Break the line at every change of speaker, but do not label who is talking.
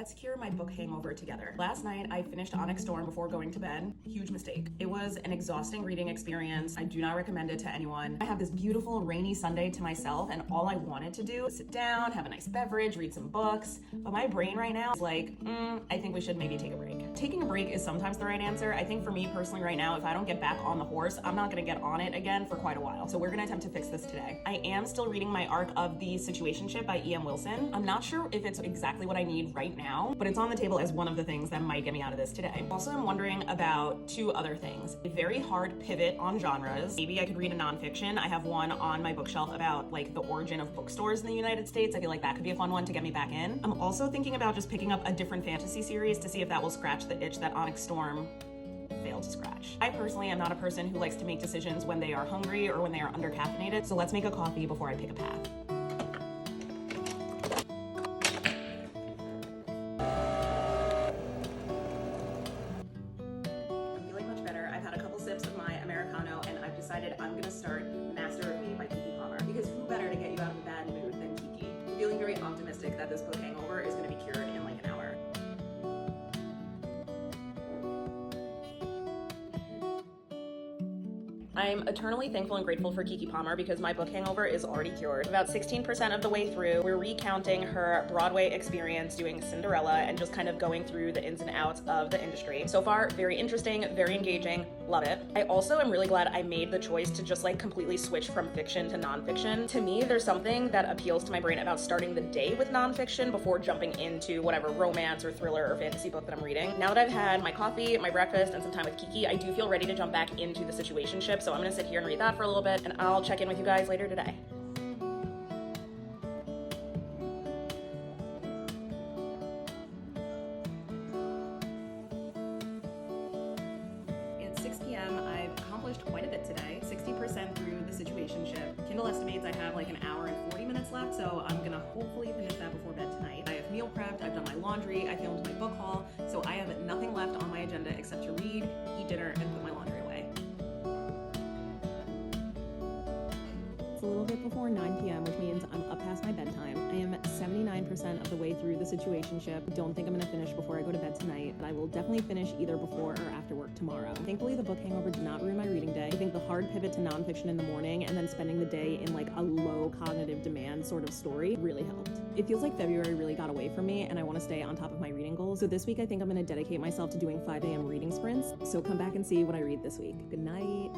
let's cure my book hangover together. Last night, I finished Onyx Storm before going to bed. Huge mistake. It was an exhausting reading experience. I do not recommend it to anyone. I have this beautiful rainy Sunday to myself, and all I wanted to do was sit down, have a nice beverage, read some books. But my brain right now is like, I think we should maybe take a break. Taking a break is sometimes the right answer. I think for me personally right now, if I don't get back on the horse, I'm not gonna get on it again for quite a while. So we're gonna attempt to fix this today. I am still reading my arc of The Situationship by E.M. Wilson. I'm not sure if it's exactly what I need right now, but it's on the table as one of the things that might get me out of this today. Also, I'm wondering about two other things. A very hard pivot on genres. Maybe I could read a nonfiction. I have one on my bookshelf about like the origin of bookstores in the United States. I feel like that could be a fun one to get me back in. I'm also thinking about just picking up a different fantasy series to see if that will scratch the itch that Onyx Storm failed to scratch. I personally am not a person who likes to make decisions when they are hungry or when they are under-caffeinated, so let's make a coffee before I pick a path. I'm feeling much better. I've had a couple sips of my Americano, and I've decided I'm gonna start Master of Me by Kiki Palmer, because who better to get you out of a bad mood than Kiki? I'm feeling very optimistic that this book hangover is gonna be cured in like an hour. I'm eternally thankful and grateful for Kiki Palmer because my book hangover is already cured. About 16% of the way through, we're recounting her Broadway experience doing Cinderella and just kind of going through the ins and outs of the industry. So far, very interesting, very engaging, love it. I also am really glad I made the choice to just like completely switch from fiction to nonfiction. To me, there's something that appeals to my brain about starting the day with nonfiction before jumping into whatever romance or thriller or fantasy book that I'm reading. Now that I've had my coffee, my breakfast, and some time with Kiki, I do feel ready to jump back into The Situationship. So I'm gonna sit here and read that for a little bit, and I'll check in with you guys later today. It's 6 p.m. I've accomplished quite a bit today. 60% through The Situationship. Kindle estimates I have like an hour and 40 minutes left, so I'm gonna hopefully finish that before bed tonight. I have meal prepped, I've done my laundry, I filmed my book haul, so I have nothing left on my agenda except to read, eat dinner, and put my laundry away. A little bit before 9 p.m., which means I'm up past my bedtime. I am 79% of the way through The Situationship. Don't think I'm gonna finish before I go to bed tonight, but I will definitely finish either before or after work tomorrow. Thankfully, the book hangover did not ruin my reading day. I think the hard pivot to nonfiction in the morning and then spending the day in like a low cognitive demand sort of story really helped. It feels like February really got away from me and I want to stay on top of my reading goals. So this week, I think I'm gonna dedicate myself to doing 5 a.m. reading sprints. So come back and see what I read this week. Good night.